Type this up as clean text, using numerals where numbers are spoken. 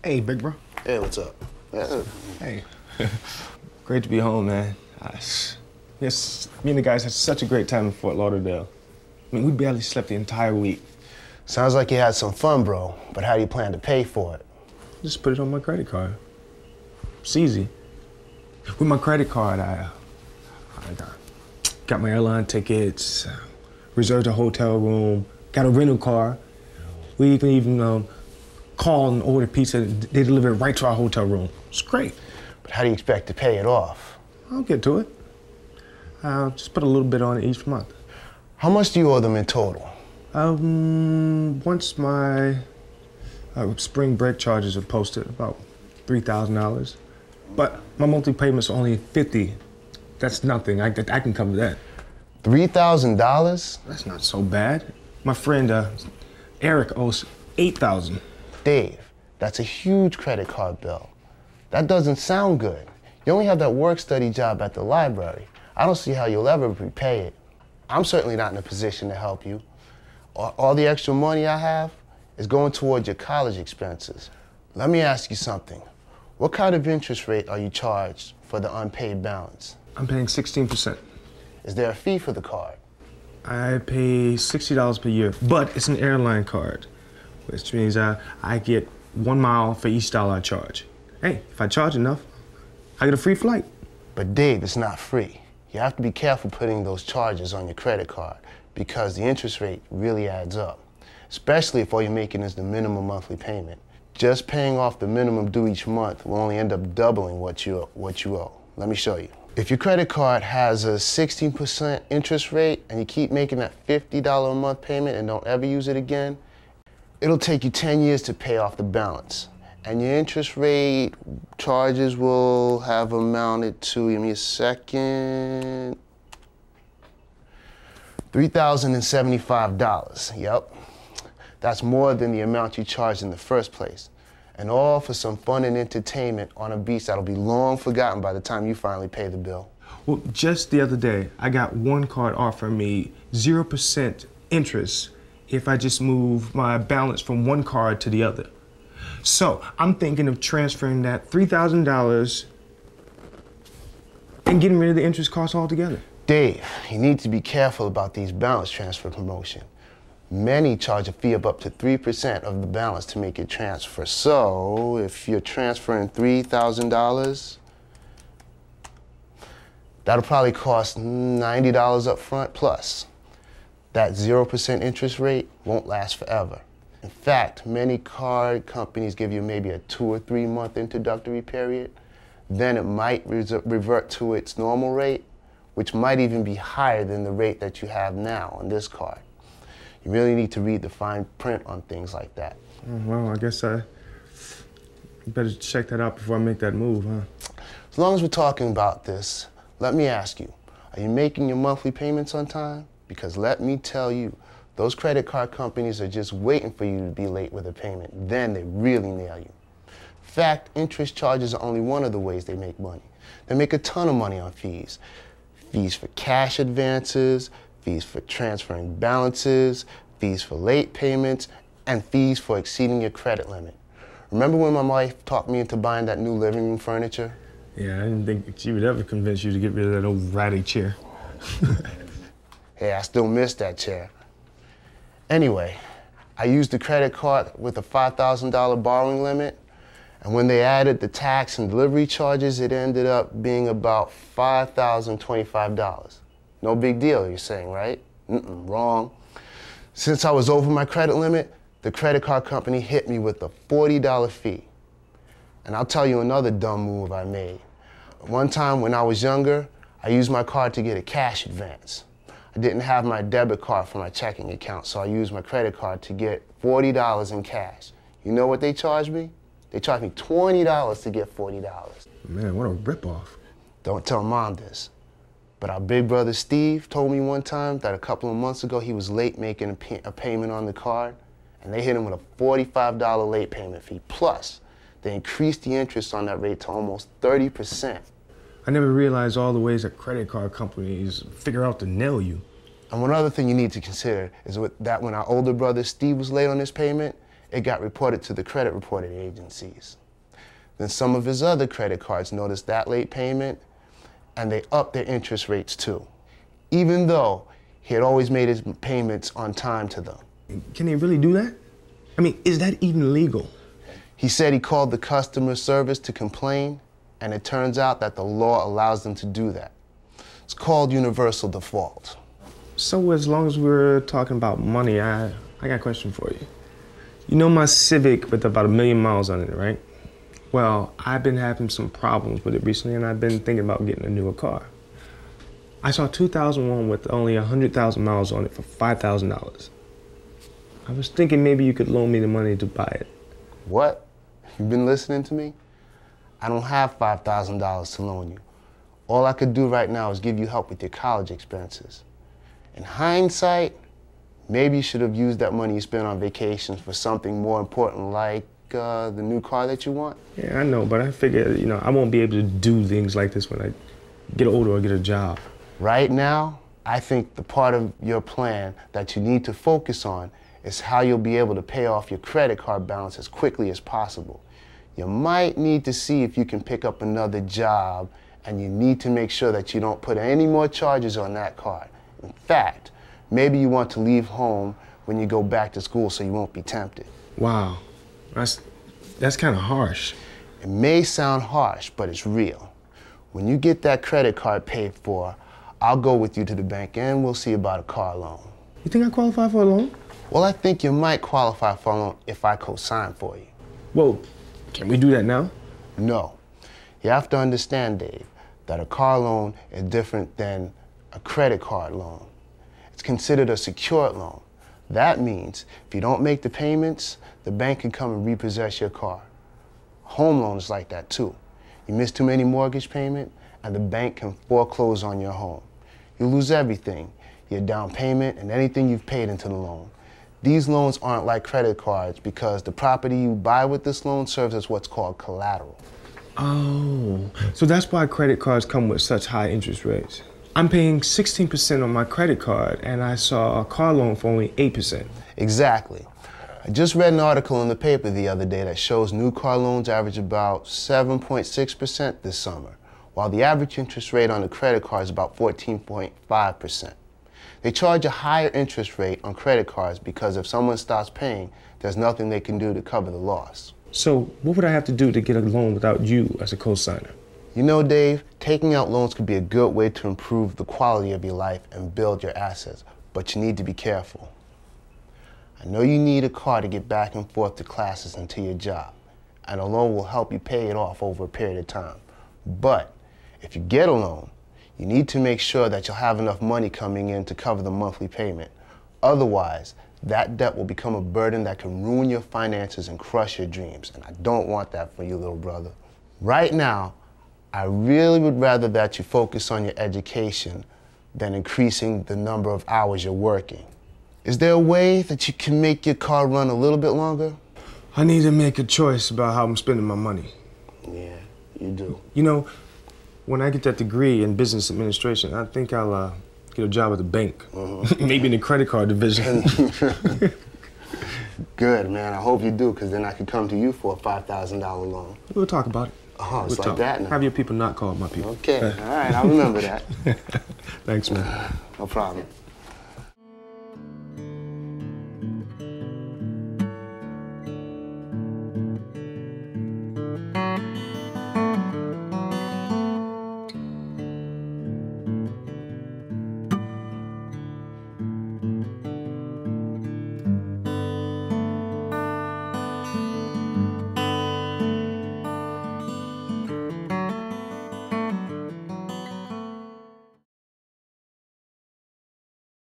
Hey, big bro. Hey, what's up? Hey. Great to be home, man. Yes, me and the guys had such a great time in Fort Lauderdale. I mean, we barely slept the entire week. Sounds like you had some fun, bro. But how do you plan to pay for it? Just put it on my credit card. It's easy. With my credit card, I got my airline tickets, reserved a hotel room, got a rental car. We can even call and order pizza. They deliver it right to our hotel room. It's great. But how do you expect to pay it off? I'll get to it. I'll just put a little bit on it each month. How much do you owe them in total? Once my spring break charges are posted, about $3,000. But my monthly payments are only $50. That's nothing. I can cover that. $3,000? That's not so bad. My friend Eric owes $8,000. Dave, that's a huge credit card bill. That doesn't sound good. You only have that work-study job at the library. I don't see how you'll ever repay it. I'm certainly not in a position to help you. All the extra money I have is going towards your college expenses. Let me ask you something. What kind of interest rate are you charged for the unpaid balance? I'm paying 16%. Is there a fee for the card? I pay $60 per year, but it's an airline card, which means I get 1 mile for each dollar I charge. Hey, if I charge enough, I get a free flight. But Dave, it's not free. You have to be careful putting those charges on your credit card because the interest rate really adds up, especially if all you're making is the minimum monthly payment. Just paying off the minimum due each month will only end up doubling what you owe. Let me show you. If your credit card has a 16% interest rate and you keep making that $50 a month payment and don't ever use it again, it'll take you 10 years to pay off the balance. And your interest rate charges will have amounted to, give me a second, $3,075. Yep. That's more than the amount you charged in the first place. And all for some fun and entertainment on a beach that'll be long forgotten by the time you finally pay the bill. Well, just the other day, I got one card offering me 0% interest if I just move my balance from one card to the other. So I'm thinking of transferring that $3,000 and getting rid of the interest costs altogether. Dave, you need to be careful about these balance transfer promotions. Many charge a fee of up to 3% of the balance to make your transfer. So if you're transferring $3,000, that'll probably cost $90 up front plus. That 0% interest rate won't last forever. In fact, many card companies give you maybe a 2 or 3 month introductory period. Then it might revert to its normal rate, which might even be higher than the rate that you have now on this card. You really need to read the fine print on things like that. Well, I guess I better check that out before I make that move, huh? As long as we're talking about this, let me ask you, are you making your monthly payments on time? Because let me tell you, those credit card companies are just waiting for you to be late with a payment. Then they really nail you. In fact, interest charges are only one of the ways they make money. They make a ton of money on fees. Fees for cash advances, fees for transferring balances, fees for late payments, and fees for exceeding your credit limit. Remember when my wife talked me into buying that new living room furniture? Yeah, I didn't think she would ever convince you to get rid of that old ratty chair. Hey, I still miss that chair. Anyway, I used the credit card with a $5,000 borrowing limit, and when they added the tax and delivery charges, it ended up being about $5,025. No big deal, you're saying, right? Wrong. Since I was over my credit limit, the credit card company hit me with a $40 fee. And I'll tell you another dumb move I made. One time when I was younger, I used my card to get a cash advance. I didn't have my debit card for my checking account, so I used my credit card to get $40 in cash. You know what they charged me? They charged me $20 to get $40. Man, what a ripoff. Don't tell Mom this. But our big brother Steve told me one time that a couple of months ago he was late making a payment on the card, and they hit him with a $45 late payment fee. Plus, they increased the interest on that rate to almost 30%. I never realized all the ways that credit card companies figure out to nail you. And one other thing you need to consider is that when our older brother Steve was late on his payment, it got reported to the credit reporting agencies. Then some of his other credit cards noticed that late payment, and they upped their interest rates too, even though he had always made his payments on time to them. Can they really do that? I mean, is that even legal? He said he called the customer service to complain, and it turns out that the law allows them to do that. It's called universal default. So as long as we're talking about money, I got a question for you. You know my Civic with about 1 million miles on it, right? Well, I've been having some problems with it recently, and I've been thinking about getting a newer car. I saw a 2001 with only 100,000 miles on it for $5,000. I was thinking maybe you could loan me the money to buy it. What? You've been listening to me? I don't have $5,000 to loan you. All I could do right now is give you help with your college expenses. In hindsight, maybe you should have used that money you spent on vacations for something more important like the new car that you want. Yeah, I know, but I figure, I won't be able to do things like this when I get older or get a job. Right now, I think the part of your plan that you need to focus on is how you'll be able to pay off your credit card balance as quickly as possible. You might need to see if you can pick up another job, and you need to make sure that you don't put any more charges on that card. In fact, maybe you want to leave home when you go back to school so you won't be tempted. Wow, that's kind of harsh. It may sound harsh, but it's real. When you get that credit card paid for, I'll go with you to the bank and we'll see about a car loan. You think I qualify for a loan? Well, I think you might qualify for a loan if I co-sign for you. Well, can we do that now? No. You have to understand, Dave, that a car loan is different than a credit card loan. It's considered a secured loan. That means if you don't make the payments, the bank can come and repossess your car. Home loan is like that too. You miss too many mortgage payments, and the bank can foreclose on your home. You lose everything, your down payment and anything you've paid into the loan. These loans aren't like credit cards because the property you buy with this loan serves as what's called collateral. Oh, so that's why credit cards come with such high interest rates. I'm paying 16% on my credit card, and I saw a car loan for only 8%. Exactly. I just read an article in the paper the other day that shows new car loans average about 7.6% this summer, while the average interest rate on a credit card is about 14.5%. They charge a higher interest rate on credit cards because if someone stops paying, there's nothing they can do to cover the loss. So what would I have to do to get a loan without you as a co-signer? You know, Dave, taking out loans could be a good way to improve the quality of your life and build your assets, but you need to be careful. I know you need a car to get back and forth to classes and to your job, and a loan will help you pay it off over a period of time. But if you get a loan, you need to make sure that you'll have enough money coming in to cover the monthly payment. Otherwise, that debt will become a burden that can ruin your finances and crush your dreams, and I don't want that for you, little brother. Right now, I really would rather that you focus on your education than increasing the number of hours you're working. Is there a way that you can make your car run a little bit longer? I need to make a choice about how I'm spending my money. Yeah, you do. You know, when I get that degree in business administration, I think I'll get a job at the bank. Maybe in the credit card division. Good, man. I hope you do, because then I could come to you for a $5,000 loan. We'll talk about it. Oh, it's we'll like talk. that now. Have your people not call my people. Okay, all right, I'll remember that. Thanks, man. No problem.